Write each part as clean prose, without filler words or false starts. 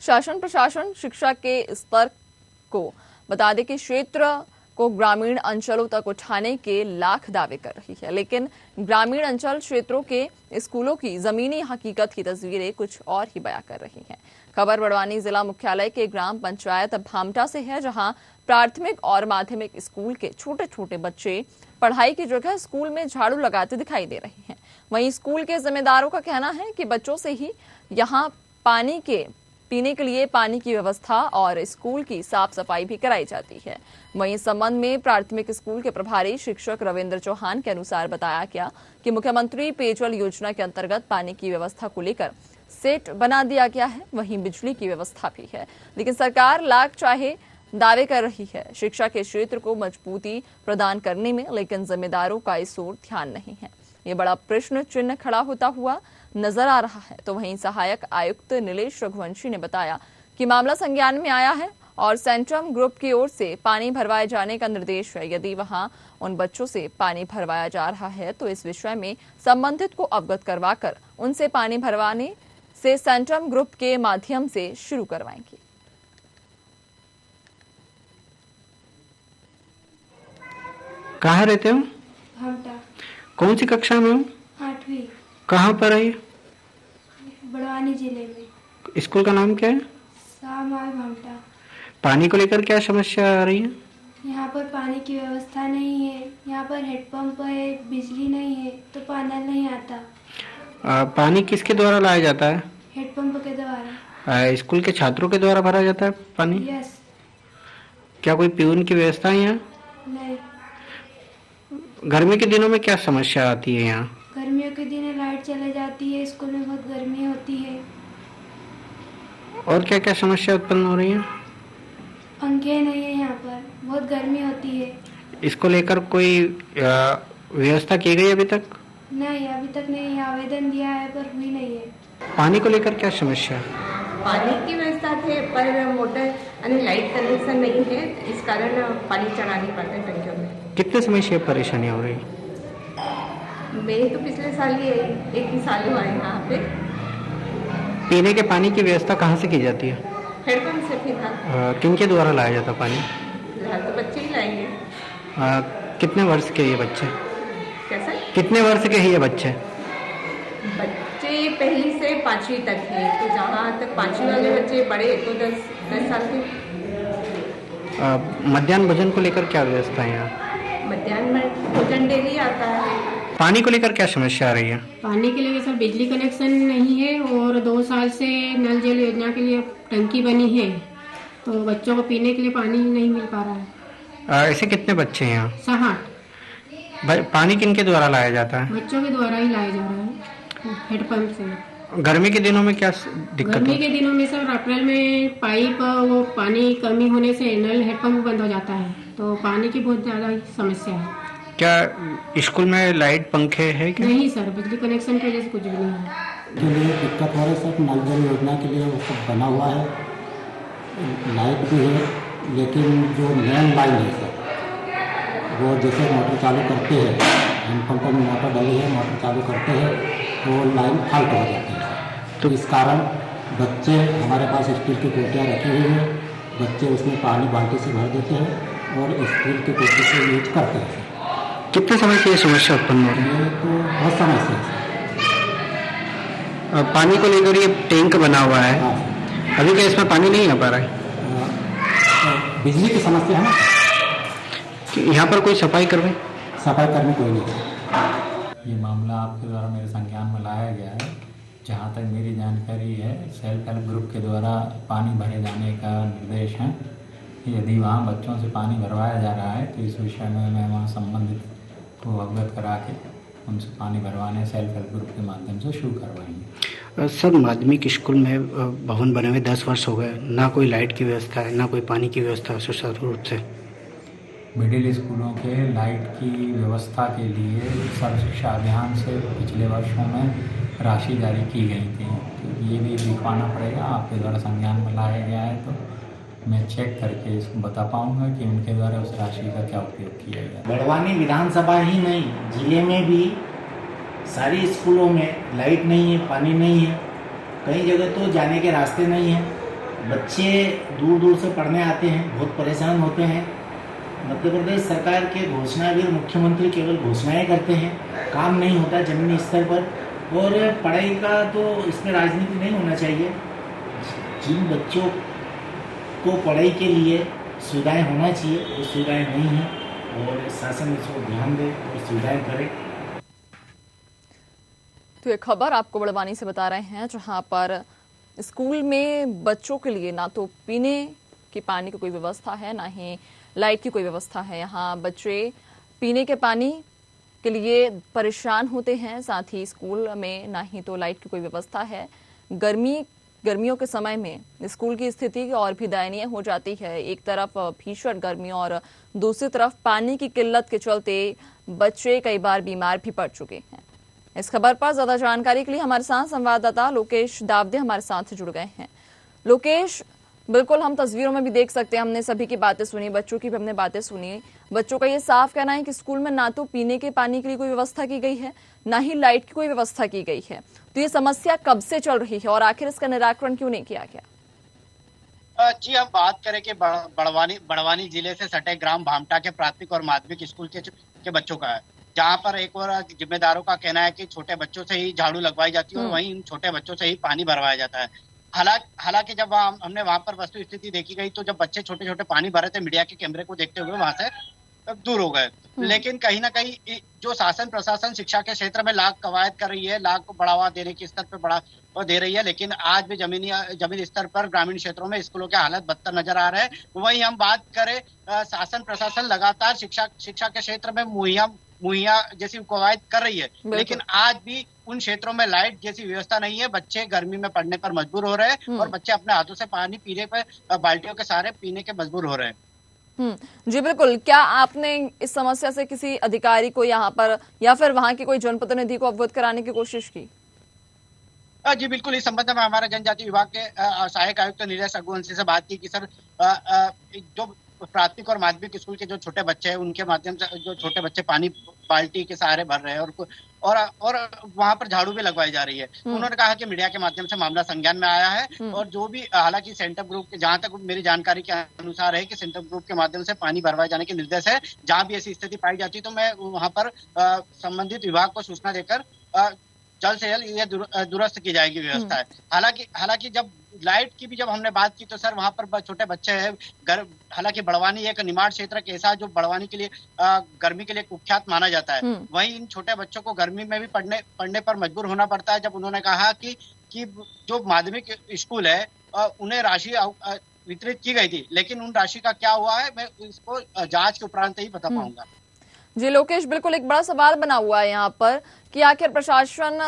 शासन प्रशासन शिक्षा के स्तर को बता दें कि क्षेत्र को ग्रामीण अंचलों तक उठाने के लाख दावे कर रही है, लेकिन ग्रामीण अंचल क्षेत्रों के स्कूलों की जमीनी हकीकत की तस्वीरें कुछ और ही बयां कर रही हैं। खबर बड़वानी जिला मुख्यालय के ग्राम पंचायत भामटा से है, जहां प्राथमिक और माध्यमिक स्कूल के छोटे छोटे बच्चे पढ़ाई की जगह स्कूल में झाड़ू लगाते दिखाई दे रहे हैं। वहीं स्कूल के जिम्मेदारों का कहना है कि बच्चों से ही यहां पीने के लिए पानी की व्यवस्था और स्कूल की साफ सफाई भी कराई जाती है। वहीं इस संबंध में प्राथमिक स्कूल के प्रभारी शिक्षक रविंद्र चौहान के अनुसार बताया गया कि मुख्यमंत्री पेयजल योजना के अंतर्गत पानी की व्यवस्था को लेकर सेट बना दिया गया है, वहीं बिजली की व्यवस्था भी है, लेकिन सरकार लाख चाहे दावे कर रही है शिक्षा के क्षेत्र को मजबूती प्रदान करने में, लेकिन जिम्मेदारों का इस ओर ध्यान नहीं है। ये बड़ा प्रश्न चिन्ह खड़ा होता हुआ नजर आ रहा है। तो वहीं सहायक आयुक्त नीलेश रघुवंशी ने बताया कि मामला संज्ञान में आया है और सेंट्रम ग्रुप की ओर से पानी भरवाए जाने का निर्देश है। यदि वहां उन बच्चों से पानी भरवाया जा रहा है तो इस विषय में संबंधित को अवगत करवाकर उनसे पानी भरवाने से सेंट्रम ग्रुप के माध्यम से शुरू करवाएंगे। कहाँ रहते हो? भामटा। कौन सी कक्षा में हो? 8वीं। कहाँ पर है? बड़वानी जिले में। स्कूल का नाम क्या है? सामाल भामटा। पानी को लेकर क्या समस्या आ रही है? यहाँ पर पानी की व्यवस्था नहीं है, यहाँ पर हेडपंप है, बिजली नहीं है तो पानी नहीं आता। पानी किसके द्वारा लाया जाता है? हेडपंप के द्वारा। स्कूल के छात्रों के द्वारा भरा जाता है पानी? यस। क्या कोई पीने की व्यवस्था है यहाँ? नहीं। गर्मी के दिनों में क्या समस्या आती है यहाँ? गर्मियों के दिन लाइट चले जाती है, स्कूल में बहुत गर्मी होती है। और क्या क्या समस्या उत्पन्न हो रही है? पंखे नहीं है यहाँ पर, बहुत गर्मी होती है। इसको लेकर कोई व्यवस्था की गई अभी तक? नहीं, अभी तक नहीं, आवेदन दिया है पर हुई नहीं है। पानी को लेकर क्या समस्या? पानी की व्यवस्था थे पर मोटर यानी लाइट कनेक्शन नहीं है, इस कारण पानी चढ़ानी पड़ता है टंकियों में। कितने समय से परेशानी हो रही है? मैं तो पिछले साल ही एक ही साल हुआ है यहाँ पे। पीने के पानी की व्यवस्था कहाँ से की जाती है? हेडपंप से भी था। किन के द्वारा लाया जाता पानी? फिलहाल तो बच्चे ही लाएंगे। कितने वर्ष के ये बच्चे? कैसा? कितने वर्ष के हैं ये बच्चे? बच्चे पहली से 5वीं तक है, तो जहाँ तक 5वीं वाले बच्चे बड़े तो 10 साल के। मध्याह्न भोजन को लेकर क्या व्यवस्था है यहाँ? मध्याह्न भोजन डेली आता है। पानी को लेकर क्या समस्या आ रही है? पानी के लिए सर बिजली कनेक्शन नहीं है और 2 साल से नल जल योजना के लिए टंकी बनी है, तो बच्चों को पीने के लिए पानी नहीं मिल पा रहा है। ऐसे कितने बच्चे हैं यहाँ? 60। पानी किनके द्वारा लाया जाता है? बच्चों के द्वारा ही लाया जा रहा है हेडपंप से। गर्मी के दिनों में क्या दिक्कत? गर्मी के दिनों में सर अप्रैल में पाइप वो पानी कमी होने से नल हेडपंप बंद हो जाता है, तो पानी की बहुत ज़्यादा समस्या है। क्या स्कूल में लाइट पंखे है क्या? नहीं सर, बिजली कनेक्शन की वजह से कुछ भी नहीं है। के लिए दिक्कत हो रही है सर, नल जल योजना के लिए वो सब बना हुआ है, लाइट भी है, लेकिन जो मेन लाइन है सर, वो जैसे मोटर चालू करते हैं, हैंडपम्प में मोटर डली है, मोटर चालू करते हैं तो वो लाइन फाल्ट हो जाती है। तो इस कारण बच्चे, हमारे पास स्टील की टोटियाँ रखी हुई है, बच्चे उसमें पानी बाल्टी से भर देते हैं और स्टील की टोटी से यूज करते हैं। कितने समय से ये समस्या उत्पन्न हो रही है? ये तो बहुत समय से है। पानी को लेकर ये टैंक बना हुआ है। हाँ, अभी क्या इसमें पानी नहीं आ पा रहा है? बिजली की समस्या है ना, कि यहाँ पर कोई सफाई करवाए? सफाई करने कोई नहीं। ये मामला आपके द्वारा मेरे संज्ञान में लाया गया है। जहाँ तक मेरी जानकारी है, सेल्फ हेल्प ग्रुप के द्वारा पानी भरे जाने का निर्देश है। यदि वहाँ बच्चों से पानी भरवाया जा रहा है तो इस विषय में मैं वहाँ संबंधित को अवगत करा के उनसे पानी भरवाने सेल्फ हेल्प ग्रुप के माध्यम से शुरू करवाएंगे। सर, माध्यमिक स्कूल में भवन बने हुए 10 वर्ष हो गए, ना कोई लाइट की व्यवस्था है, ना कोई पानी की व्यवस्था है सुचारू रूप से। मिडिल स्कूलों के लाइट की व्यवस्था के लिए सर्व शिक्षा अभियान से पिछले वर्षों में राशि जारी की गई थी, तो ये भी दिखवाना पड़ेगा। आपके द्वारा संज्ञान में लाया गया है तो मैं चेक करके इसको बता पाऊंगा कि उनके द्वारा उस राशि का क्या उपयोग किया गया। बड़वानी विधानसभा ही नहीं, जिले में भी सारी स्कूलों में लाइट नहीं है, पानी नहीं है, कई जगह तो जाने के रास्ते नहीं हैं। बच्चे दूर दूर से पढ़ने आते हैं, बहुत परेशान होते हैं। मध्य प्रदेश सरकार के घोषणावीर मुख्यमंत्री केवल घोषणाएं करते हैं, काम नहीं होता जमीनी स्तर पर। और पढ़ाई का तो इसमें राजनीति नहीं होना चाहिए। जिन बच्चों को पढ़ाई के लिए सुविधाएं होना चाहिए वो सुविधाएं नहीं हैं, और शासन इसको ध्यान दे और सुविधाएं करे। तो ये खबर आपको बड़वानी से बता रहे हैं, जहां पर स्कूल में बच्चों के लिए ना तो पीने के पानी की कोई व्यवस्था है, ना ही लाइट की कोई व्यवस्था है। यहाँ बच्चे पीने के पानी के लिए परेशान होते हैं, साथ ही स्कूल में ना ही तो लाइट की कोई व्यवस्था है। गर्मियों के समय में स्कूल की स्थिति और भी दयनीय हो जाती है। एक तरफ भीषण गर्मी और दूसरी तरफ पानी की किल्लत के चलते बच्चे कई बार बीमार भी पड़ चुके हैं। इस खबर पर ज्यादा जानकारी के लिए हमारे साथ संवाददाता लोकेश दावदे हमारे साथ जुड़ गए हैं। लोकेश, बिल्कुल हम तस्वीरों में भी देख सकते हैं, हमने सभी की बातें सुनी, बच्चों की भी हमने बातें सुनी। बच्चों का ये साफ कहना है कि स्कूल में ना तो पीने के पानी के लिए कोई व्यवस्था की गई है, ना ही लाइट की कोई व्यवस्था की गई है। तो ये समस्या कब से चल रही है और आखिर इसका निराकरण क्यों नहीं किया गया? जी, हम बात करें कि बड़वानी जिले से सटे ग्राम भामटा के प्राथमिक और माध्यमिक स्कूल के बच्चों का है, जहाँ पर एक और जिम्मेदारों का कहना है कि छोटे बच्चों से ही झाड़ू लगवाई जाती है और वहीं इन छोटे बच्चों से ही पानी भरवाया जाता है। हालांकि जब हमने वहां पर वस्तु स्थिति देखी गई तो जब बच्चे छोटे छोटे पानी भरे थे, मीडिया के कैमरे को देखते हुए वहां से दूर हो गए। लेकिन कहीं ना कहीं जो शासन प्रशासन शिक्षा के क्षेत्र में लाख कवायद कर रही है, लाख को बढ़ावा देने के स्तर पर बढ़ावा दे रही है, लेकिन आज भी जमीनी स्तर पर ग्रामीण क्षेत्रों में स्कूलों के हालत बदतर नजर आ रहे हैं। वहीं हम बात करें, शासन प्रशासन लगातार शिक्षा के क्षेत्र में मुहैया जैसी कवायद कर रही है, लेकिन आज भी उन क्षेत्रों में लाइट जैसी व्यवस्था नहीं है। बच्चे गर्मी में पढ़ने पर मजबूर हो रहे हैं और बच्चे अपने हाथों से पानी पीने पर बाल्टियों के सहारे पीने के मजबूर हो रहे हैं। जी बिल्कुल, क्या आपने इस समस्या से किसी अधिकारी को यहाँ पर या फिर वहां के कोई जनप्रतिनिधि को अवगत कराने की कोशिश की? जी बिल्कुल, इस संबंध में हमारे जनजाति विभाग के सहायक आयुक्त नीलेश रघुवंशी से बात की कि सर, जो प्राथमिक और माध्यमिक स्कूल के जो छोटे बच्चे हैं उनके माध्यम से जो छोटे बच्चे पानी बाल्टी के सहारे भर रहे हैं और वहां पर झाड़ू भी लगवाई जा रही है। उन्होंने कहा कि मीडिया के माध्यम से मामला संज्ञान में आया है और जो भी, हालांकि सेंटर ग्रुप के, जहां तक मेरी जानकारी के अनुसार है कि सेंटर ग्रुप के माध्यम से पानी भरवाए जाने के निर्देश है। जहां भी ऐसी स्थिति पाई जाती तो मैं वहां पर संबंधित विभाग को सूचना देकर जल्द से जल्द ये दुरुस्त की जाएगी व्यवस्था है। हालांकि जब लाइट की भी जब हमने बात की तो सर वहां पर छोटे बच्चे हैं। हालांकि बड़वानी एक निमाड़ क्षेत्र कैसा जो बड़वानी के लिए गर्मी के लिए कुख्यात माना जाता है, वहीं इन छोटे बच्चों को गर्मी में भी पढ़ने पर मजबूर होना पड़ता है। जब उन्होंने कहा कि जो माध्यमिक स्कूल है उन्हें राशि वितरित की गई थी, लेकिन उन राशि का क्या हुआ है मैं इसको जांच के उपरांत ही बता पाऊंगा। जी लोकेश, बिल्कुल एक बड़ा सवाल बना हुआ है यहाँ पर कि आखिर प्रशासन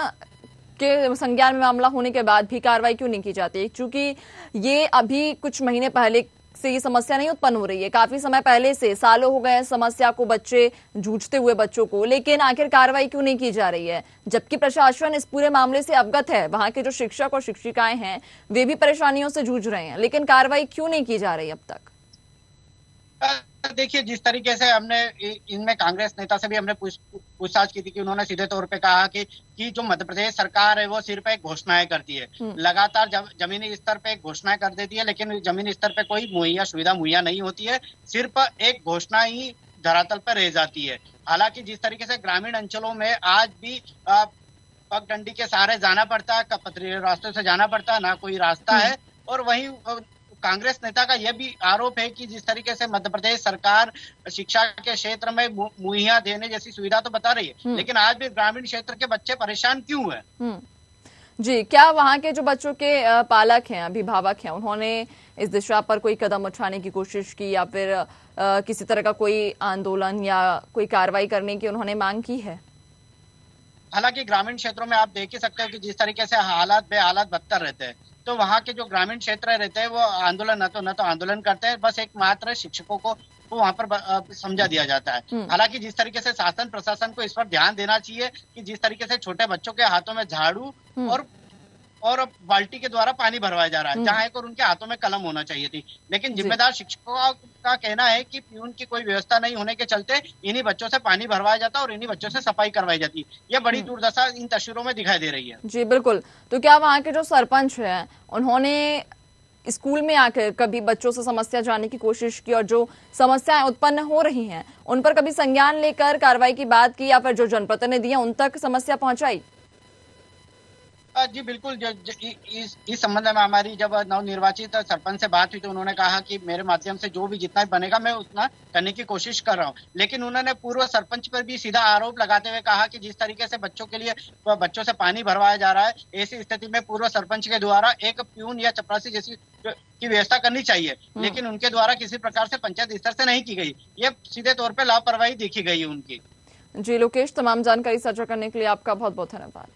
के संज्ञान में मामला होने के बाद भी कार्रवाई क्यों नहीं की जाती? क्योंकि ये अभी कुछ महीने पहले से ये समस्या नहीं उत्पन्न हो रही है, काफी समय पहले से, सालों हो गए समस्या को, बच्चे जूझते हुए बच्चों को, लेकिन आखिर कार्रवाई क्यों नहीं की जा रही है? जबकि प्रशासन इस पूरे मामले से अवगत है, वहां के जो शिक्षक और शिक्षिकाएं हैं वे भी परेशानियों से जूझ रहे हैं, लेकिन कार्रवाई क्यों नहीं की जा रही अब तक? देखिए, जिस तरीके से हमने इनमें कांग्रेस नेता से भी हमने पूछताछ की थी कि उन्होंने सीधे तौर पे कहा कि जो मध्य प्रदेश सरकार है वो सिर्फ एक घोषणाएं करती है, लगातार जमीनी स्तर पे एक घोषणाएं कर देती है, लेकिन जमीनी स्तर पे कोई सुविधा मुहैया नहीं होती है, सिर्फ एक घोषणा ही धरातल पर रह जाती है। हालांकि जिस तरीके से ग्रामीण अंचलों में आज भी पगडंडी के सहारे जाना पड़ता है, पथरीले रास्तों से जाना पड़ता है, ना कोई रास्ता है। और वहीं कांग्रेस नेता का यह भी आरोप है कि जिस तरीके से मध्य प्रदेश सरकार शिक्षा के क्षेत्र में मुहैया देने जैसी सुविधा तो बता रही है, लेकिन आज भी ग्रामीण क्षेत्र के बच्चे परेशान क्यों हैं? जी, क्या वहां के जो बच्चों के पालक हैं, अभिभावक हैं, उन्होंने इस दिशा पर कोई कदम उठाने की कोशिश की या फिर किसी तरह का कोई आंदोलन या कोई कार्रवाई करने की उन्होंने मांग की है? हालांकि ग्रामीण क्षेत्रों में आप देख ही सकते हो कि जिस तरीके से हालात बदतर रहते हैं, तो वहाँ के जो ग्रामीण क्षेत्र रहते हैं वो आंदोलन न तो आंदोलन करते हैं, बस एक मात्र शिक्षकों को वहाँ पर समझा दिया जाता है। हालांकि जिस तरीके से शासन प्रशासन को इस पर ध्यान देना चाहिए कि जिस तरीके से छोटे बच्चों के हाथों में झाड़ू और बाल्टी के द्वारा पानी भरवाया जा रहा है, जहाँ एक और उनके हाथों में कलम होना चाहिए थी, लेकिन जिम्मेदार शिक्षकों का कहना है कि प्यून की कोई व्यवस्था नहीं होने के चलते इन्हीं बच्चों से पानी भरवाया जाता है और इन्हीं बच्चों से सफाई करवाई जाती है। यह बड़ी दुर्दशा इन तस्वीरों में दिखाई दे रही है। जी बिल्कुल, तो क्या वहाँ के जो सरपंच हैं उन्होंने स्कूल में आकर कभी बच्चों से समस्या जानने की कोशिश की और जो समस्याएं उत्पन्न हो रही हैं उन पर कभी संज्ञान लेकर कार्रवाई की बात की या फिर जो जनप्रतिनिधि हैं उन तक समस्या पहुंचाई? जी बिल्कुल। इस संबंध में हमारी जब नवनिर्वाचित सरपंच से बात हुई तो उन्होंने कहा कि मेरे माध्यम से जो भी जितना भी बनेगा मैं उतना करने की कोशिश कर रहा हूं। लेकिन उन्होंने पूर्व सरपंच पर भी सीधा आरोप लगाते हुए कहा कि जिस तरीके से बच्चों के लिए बच्चों से पानी भरवाया जा रहा है, ऐसी स्थिति में पूर्व सरपंच के द्वारा एक प्यून या चपरासी जैसी की व्यवस्था करनी चाहिए, लेकिन उनके द्वारा किसी प्रकार से पंचायत स्तर से नहीं की गई। ये सीधे तौर पर लापरवाही देखी गई उनकी। जी लोकेश, तमाम जानकारी साझा करने के लिए आपका बहुत बहुत धन्यवाद।